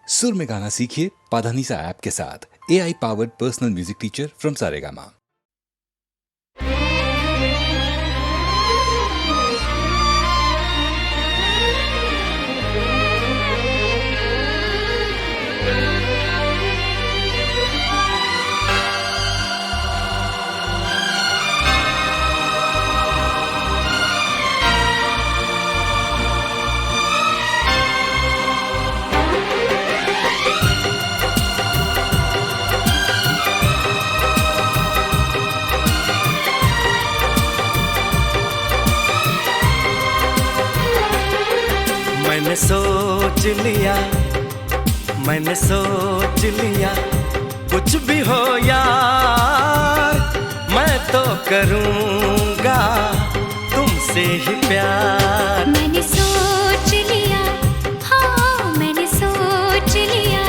सुर में गाना सीखिए पाधानीसा ऐप के साथ। AI powered personal music teacher from Saregama. मैंने सोच लिया कुछ भी हो यार, मैं तो करूँगा तुमसे ही प्यार। मैंने सोच लिया, हाँ मैंने सोच लिया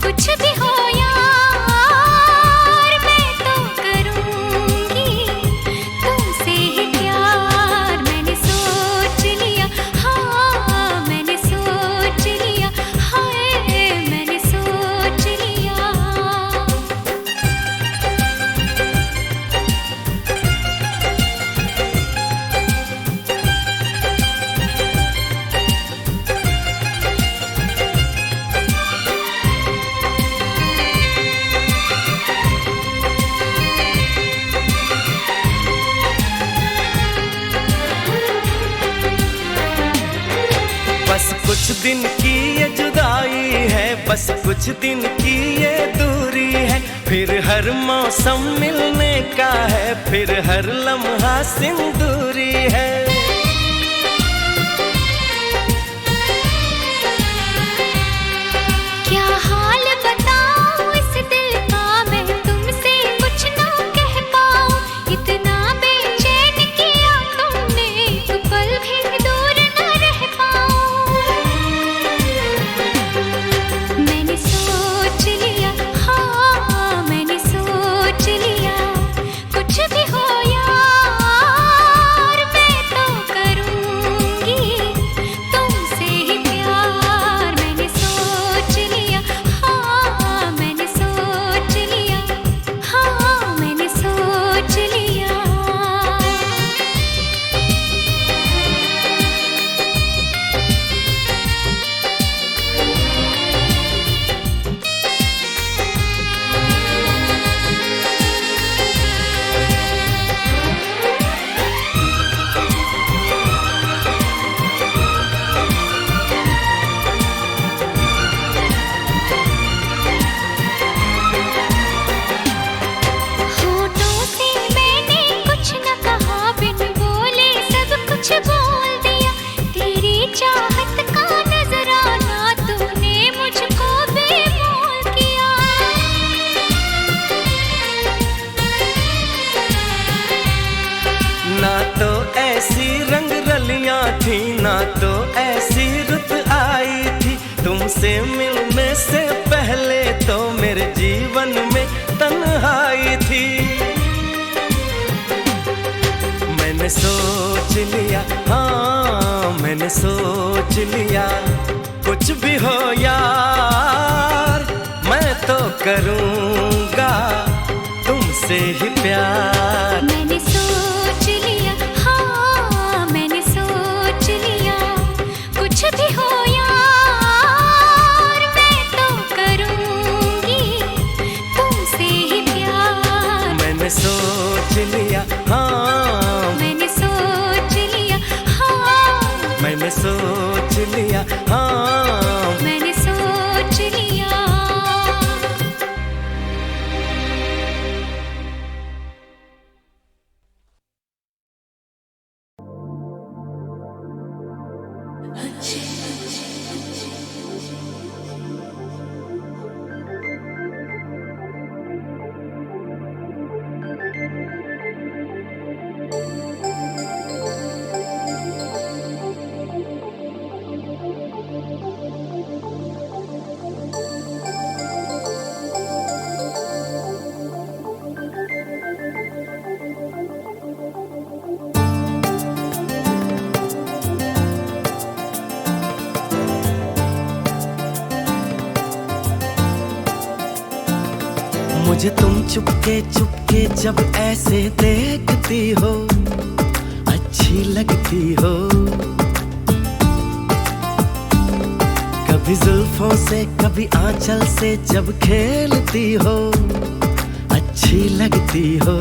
कुछ भी हो यार, मैं तो करूँगी तुमसे ही प्यार। मैंने सोच लिया, हाँ मैंने सोच लिया, हाय मैंने सोच लिया। बस कुछ दिन की ये जुदाई है, बस कुछ दिन की ये दूरी है, फिर हर मौसम मिलने का है, फिर हर लम्हा सिंदूरी है। क्या हाल बताऊं इस दिल का, मैं तुमसे कुछ ना कह पाऊं, इतना बेचैन किया तुमने तो पल भी दूर न रह पाऊं। मैंने सोच लिया, हाँ मैंने सोच लिया कुछ भी हो यार, मैं तो करूँगी तुमसे ही प्यार। मैंने सोच लिया, हाँ मैंने सोच लिया, हाँ मैंने सोच लिया। होठों से मैंने कुछ न कहा, बिन बोले सब कुछ बोल दिया, तेरी चाहत का नजराना तूने मुझको बेमोल किया। ना तो ऐसी रंग रलियां थी, ना तो ऐसी रुत आई थी, तुमसे मिलने से पहले तो मेरे जीवन में तन्हाई थी। मैंने सोच लिया, हाँ मैंने सोच लिया कुछ भी हो यार, मैं तो करूँगा तुमसे ही प्यार। मैंने सोच लिया, हाँ मैंने सोच लिया कुछ भी हो यार, मैं तो करूँगी तुमसे ही प्यार। मैंने सोच लिया, हाँ मैंने सोच लिया, हाँ मैंने सोच लिया, हाँ मैंने सोच लिया। मुझे तुम चुपके चुपके जब ऐसे देखती हो, अच्छी लगती हो। कभी जुल्फों से कभी आंचल से जब खेलती हो, अच्छी लगती हो।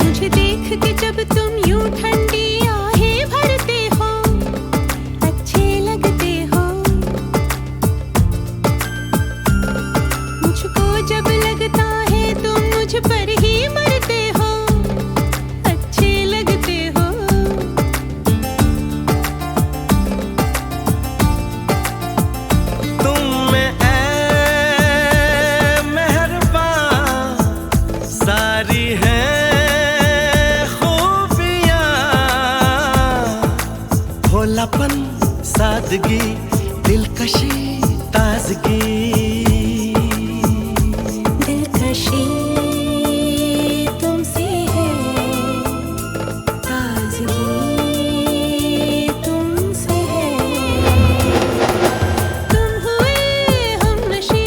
मुझे देख के जब तुम यूं ठंडी आहें भरते हो, अच्छे लगते हो। मुझको जब लगता है तुम मुझ पर ही मरते हो, अच्छे लगते हो। तुम में ऐ मेहरबान सारी है भोलापन, सादगी, दिलकशी, ताजगी। दिलकशी तुमसे है, ताजगी तुमसे है। तुम हुए हमनशी,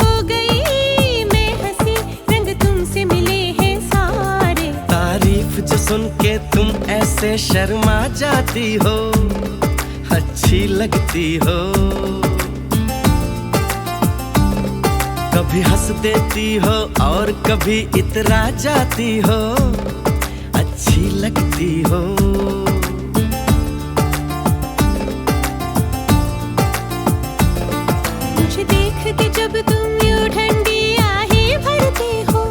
हो गई मैं हंसी, रंग तुमसे मिले हैं सारे। तारीफ जो सुन के तुम ऐसे शर्मा जाती हो, अच्छी लगती हो। कभी हंस देती हो और कभी इतरा जाती हो, अच्छी लगती हो। मुझे देख के जब तुम यूं ठंडी आहें भरते हो,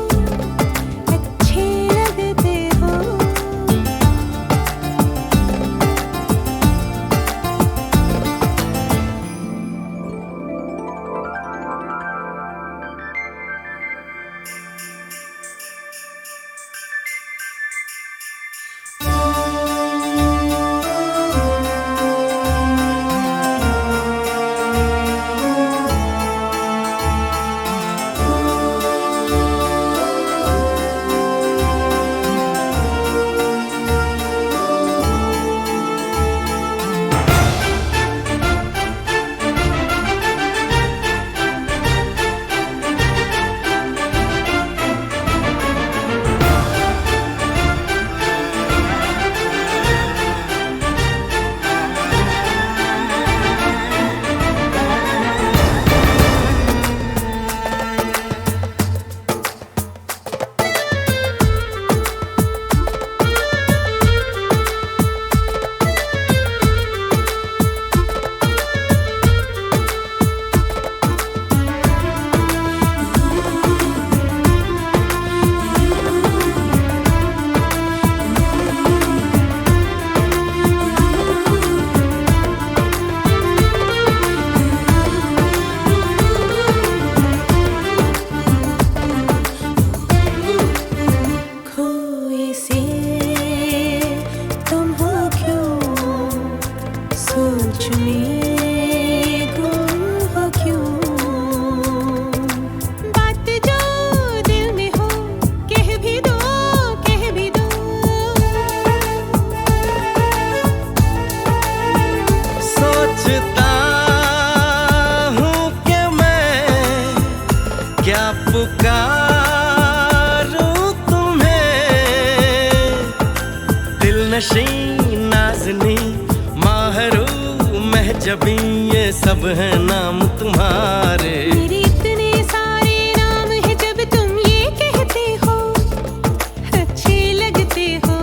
अच्छे लगते हो। पुकारूं तुम्हें, दिलनशी नाज़नी माहरू महजबी, ये सब है नाम तुम्हारे। मेरे इतने सारे नाम हैं, जब तुम ये कहते हो अच्छे लगते हो।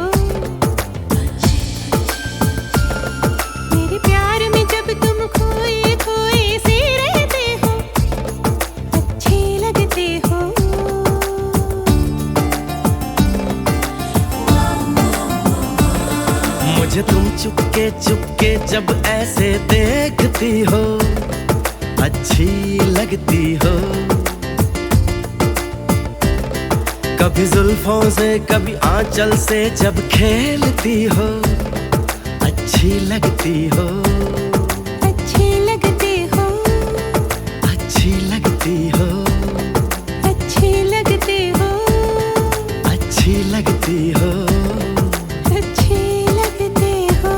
मेरे प्यार में जब तुम खोए खोए से रहते हो, अच्छे लगते हो। मुझे तुम चुपके चुपके जब ऐसे देखती हो, अच्छी लगती हो। कभी जुल्फों से कभी आंचल से जब खेलती हो, अच्छी लगती हो। अच्छे लगते हो, अच्छी लगती हो, अच्छे लगते हो, अच्छी लगती हो। अच्छे लगते हो।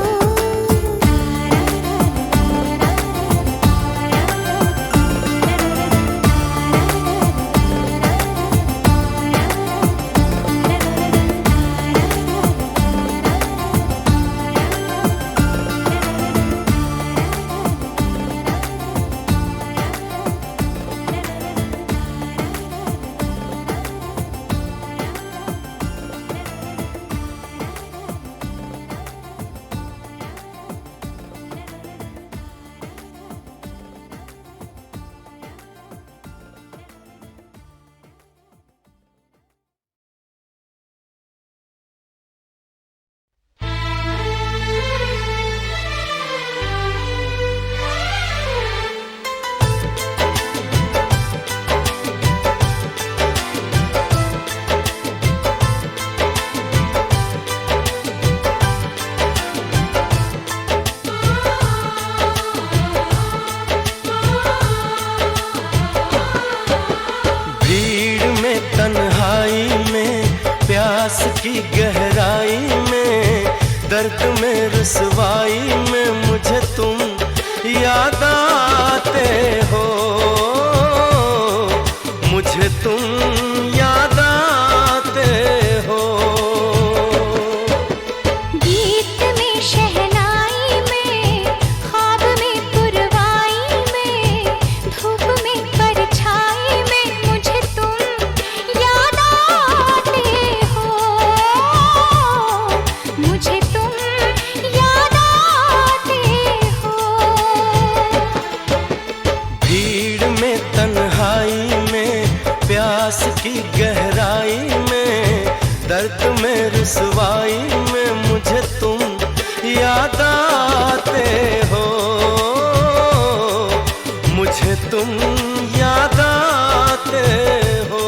की गहराई में, दर्द में रुसवाई में मुझे तुम याद आते हो, मुझे तुम याद आते हो। गीत में शहनाई में, ख्वाब में पुरवाई में, धूप में परछाई में मुझे तुम याद आते हो, मुझे तुम याद आते हो। भीड़ में तन्हाई में, प्यास की गहराई में, दर्द में रुसवाई में मुझे तुम याद आते हो, मुझे तुम याद आते हो।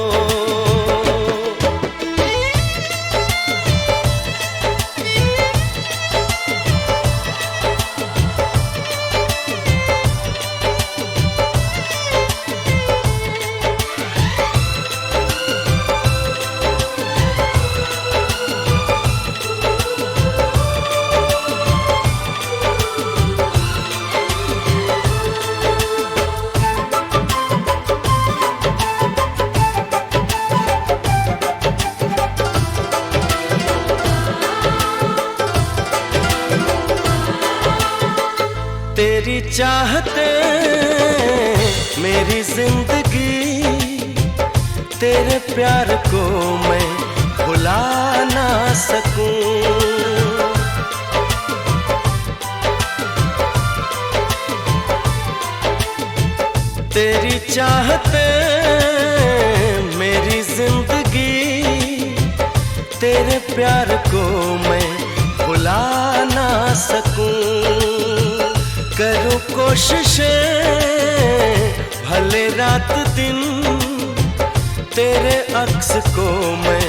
तेरी चाहते मेरी जिंदगी, तेरे प्यार को मैं भुला ना सकूं। तेरी चाहते मेरी जिंदगी, तेरे प्यार को मैं भुला ना सकूं। करूं कोशिशें भले रात दिन, तेरे अक्स को मैं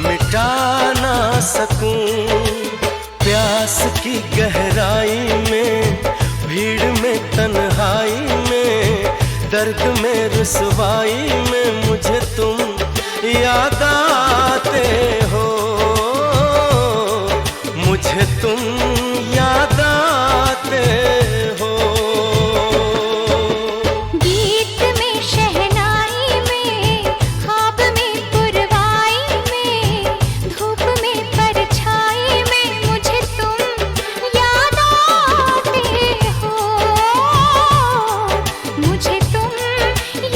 मिटा ना सकूं। प्यास की गहराई में, भीड़ में तन्हाई में, दर्द में रुसवाई में मुझे तुम याद आते हो, मुझे तुम याद आते हो। गीत में शहनाई में, ख्वाब में पुरवाई में, धूप में परछाई में मुझे तुम याद आते हो, मुझे तुम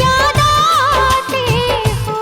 याद आते हो।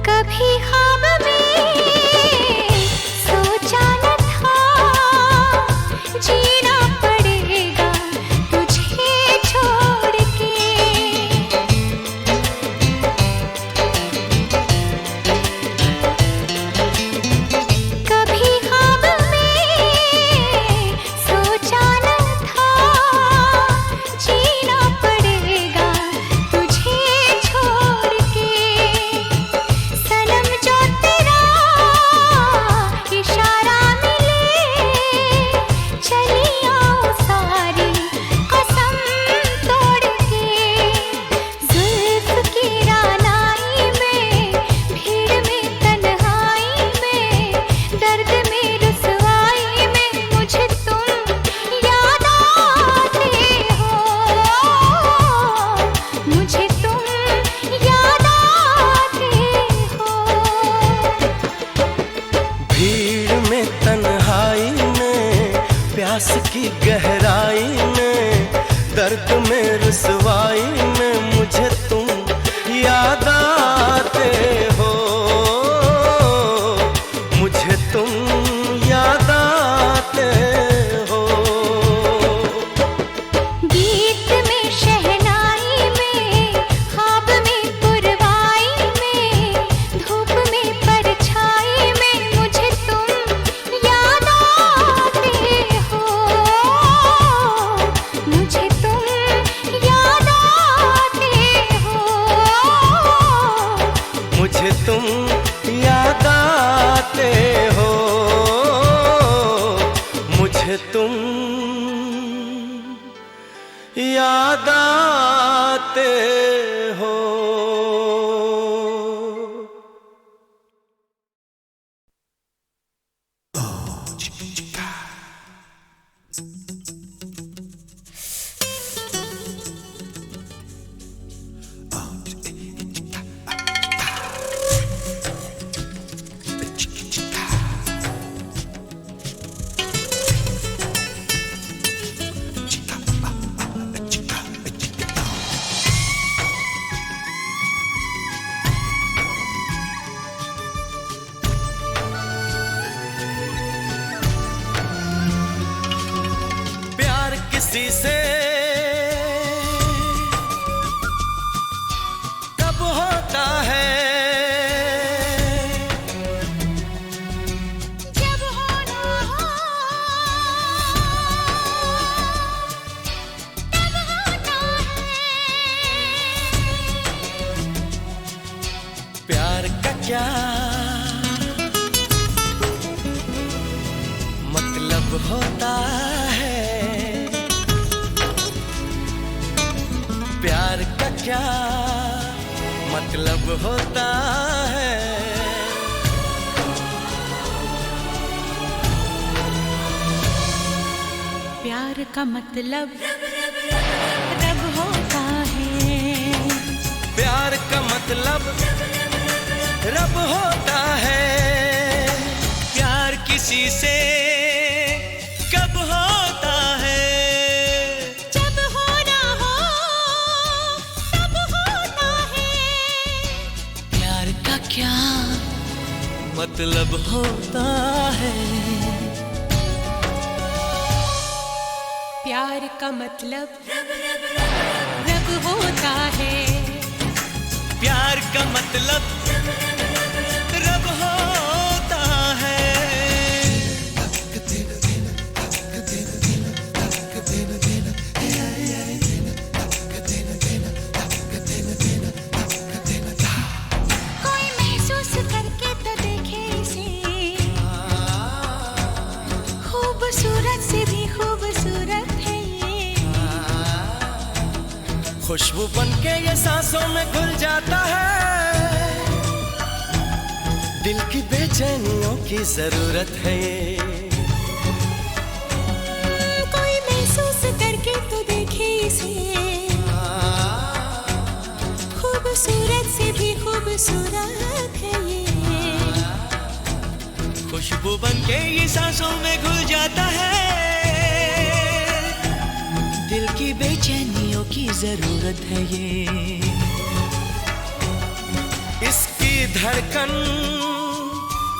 कभी ख्वाब में सोचा न था, जीना पड़ेगा तुझे छोड़ के। कभी ख्वाब में सोचा न था, जीना पड़ेगा तुझे छोड़ के। सनम जो तेरा इशारा मिले, चली आओ सारी कसम तोड़ के। जुल्फ की रानाई में, भीड़ में तन्हाई में, दर्द में रुसवाई में मुझे तुम याद आते हो, मुझे तुम याद आते हो। भीड़ में तन्हाई में, प्यास की गहराई में, दर्द में रुसवाई में मुझे तुम याद आते हो, मुझे तुम याद आते हो। गीत में शहनाई में, ख्वाब में पुरवाई में, धूप मुझे तुम याद आते हो। किसी से कब होता है, जब होना हो तब होता है। प्यार का क्या मतलब होता है, प्यार का क्या मतलब होता है। प्यार का मतलब रब होता है। प्यार का मतलब रब होता है। प्यार किसी से कब होता है, जब होना हो तब होता है। प्यार का क्या मतलब होता है। प्यार का मतलब रब होता है। प्यार का मतलब रब होता है। कोई महसूस करके तो देखे इसे, खूबसूरत से भी खूबसूरत है ये। खुशबू बनके ये सांसों में घुल जाता है, दिल की बेचैनियों की जरूरत है ये। कोई महसूस करके तो देखे इसे, खूबसूरत से भी खूबसूरत है ये। खुशबू बनके ये सांसों में घुल जाता है, दिल की बेचैनियों की जरूरत है ये। इसकी धड़कन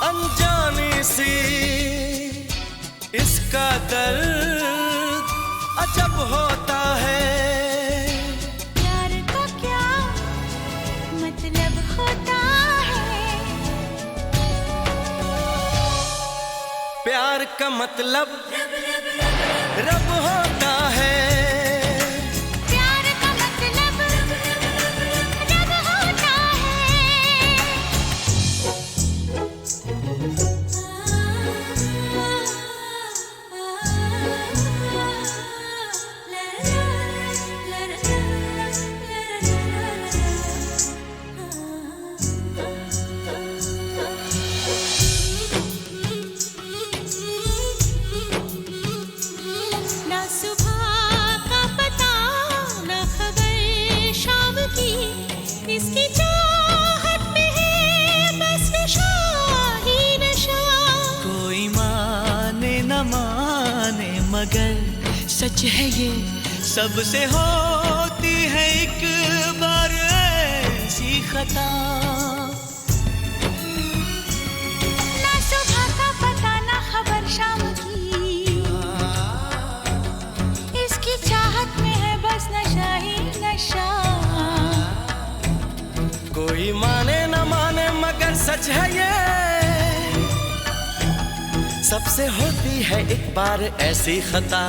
अनजानी सी, इसका दर्द अजब होता है। प्यार का क्या मतलब होता है, प्यार का मतलब रब होता है। प्यार का मतलब रब होता ना सुबह का पता ना खबर शाम की, इसकी चाहत में है बस नशा ही नशा। कोई माने न माने मगर सच है ये, सबसे होती है एक बार ऐसी खता। ना सुबह का पता ना खबर शाम की, इसकी चाहत में है बस नशा ही नशा। कोई माने न माने मगर सच है ये, सबसे होती है एक बार ऐसी खता।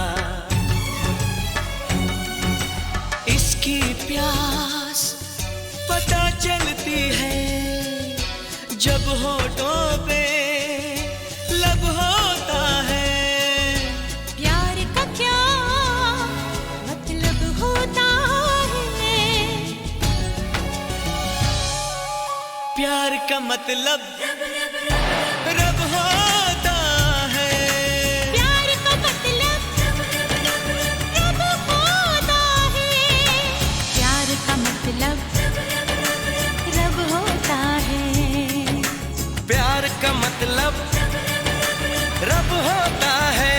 इसकी प्यास पता चलती है जब होठों पे लब होता है। का मतलब रब होता है। प्यार का मतलब रब होता है। प्यार का मतलब रब होता है। प्यार का मतलब रब होता है।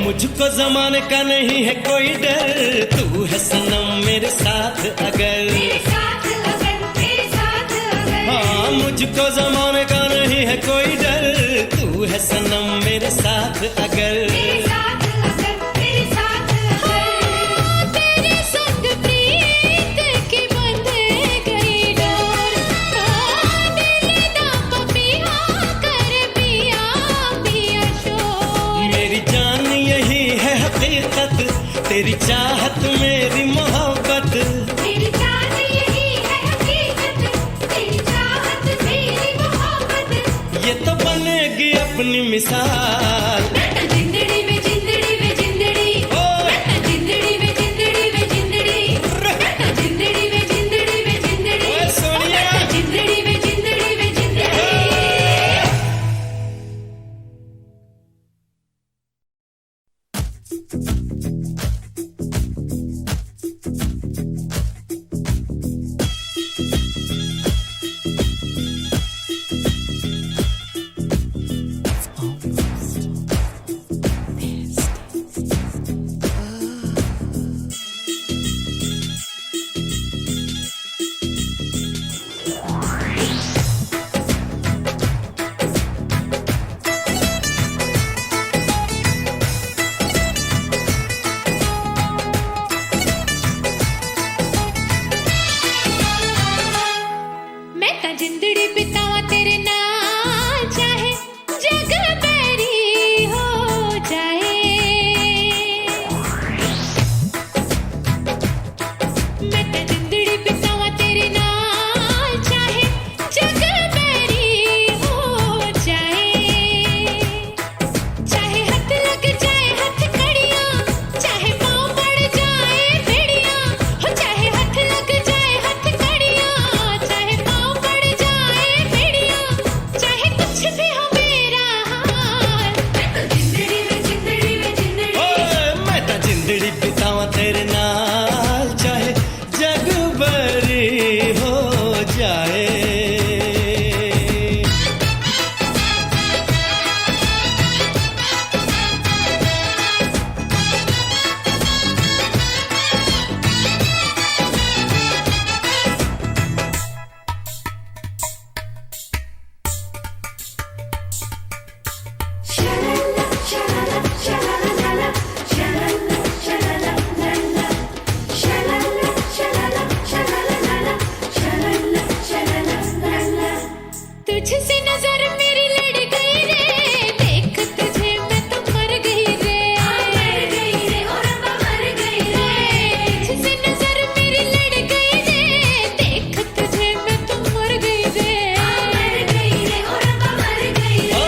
मुझको जमाने का नहीं है कोई डर, तू है सनम मेरे साथ अगर। हाँ, मुझको जमाने का नहीं है कोई डर, तू है सनम मेरे साथ अगर। तेरे संग प्रीत की बंध गई डोर, तेरे तेरी चाहत मेरी मोहब्बत, मेरी जान यही है हकीकत, तेरी चाहत मेरी मोहब्बत, ये तो बनेगी अपनी मिसाल। मैं तो जिंदड़ी में जिंदड़ी में जिंदड़ी, मैं तो जिंदड़ी में जिंदड़ी में जिंदड़ी, मैं तो जिंदड़ी में जिंदड़ी में जिंदड़ी, ओए सोनिया। मैं तो जिंदड़ी में जिंदड़ी में जिंदड़ी। मैं तो जिंदड़ी बितावा तेरे नाल, चाहे जग बैरी हो जाए। मैं तो जिंदड़ी बितावा तेरे नाल, चाहे जग बैरी हो जाए। चाहे हाथ लग जाए हाथ कड़ियां, चाहे पाँव पड़ जाए बेड़ियां, हो चाहे हाथ लग जाए हाथ कड़ियां, चाहे पाँव पड़ जाए बेड़ियां, चाहे कुछ भी हो मेरा हाल। मैं तो जिंदड़ी में जिंदड़ी में जिंदड़ी, ओए मैं तो जिंदड़ी बितावा तेरे नाल, चाहे जग बरी हो जाए। शलाला शलाला शलाला शलाला शलाला शलाला शलाला शलाला शलाला शलाला। तुझसे नजर मेरी लड़ गई रे, देख तुझे मैं तो मर गई रे, मर गई रे ओ रब्बा मर गई रे। तुझसे नजर मेरी लड़ गई रे, देख तुझे मैं तो मर गई रे, मर गई रे ओ रब्बा मर गई रे। ओ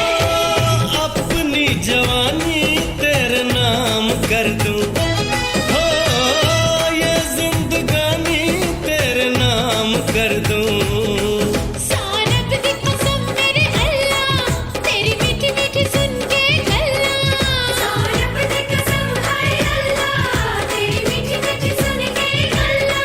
अपनी जवानी तेरे नाम कर दूं, हो ये जिंदगानी तेरे नाम कर दूं। सौरभ दी कसम मेरे अल्लाह, तेरी मीठी मीठी सुन के गल्ला। सौरभ दी कसम हाय अल्लाह, तेरी मीठी मीठी सुन के गल्ला।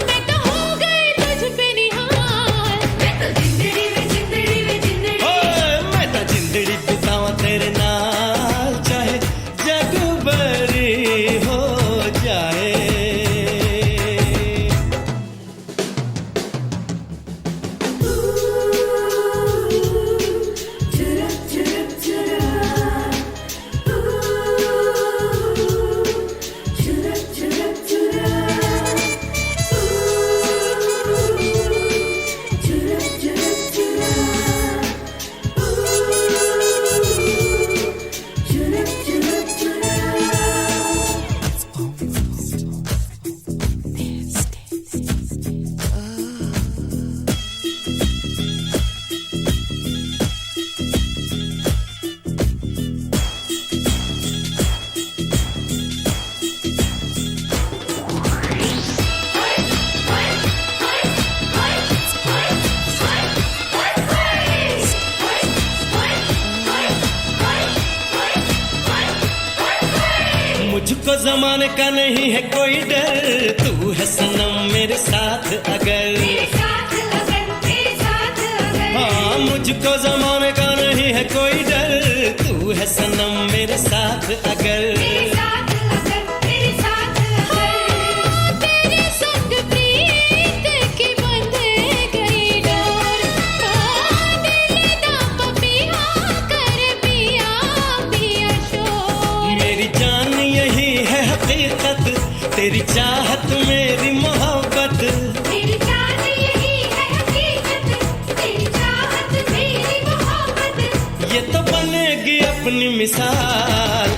मैं तो हो गई तुझ पे निहाल, मैं तो जिंदड़ी में जिंदड़ी में जिंदड़ी, ओए मैं तो जिंदड़ी बितावा तेरे नाल, चाहे जग बरी हो जाए। चुरा चुरा चुरा, चुरा चुरा चुरा, चुरा चुरा चुरा, चुरा चुरा चुरा। मुझको जमाने का नहीं है कोई डर, तू है सनम मेरे साथ अगर। मेरे साथ अगर, मेरे साथ अगर, हाँ मुझको जमाने का नहीं है कोई डर, तू है सनम मेरे साथ अगर। मेरे साथ अगर, मेरे साथ अगर। तेरे संग प्रीत की बंध गई डोर, दिल दा पपिया कर पिया पिया शोर। मेरी जान यही है हकीकत, तेरी चाहत मेरी मोहब्बत, मेरी जान यही है हकीकत, तेरी चाहत मेरी मोहब्बत, ये तो बनेगी अपनी मिसाल।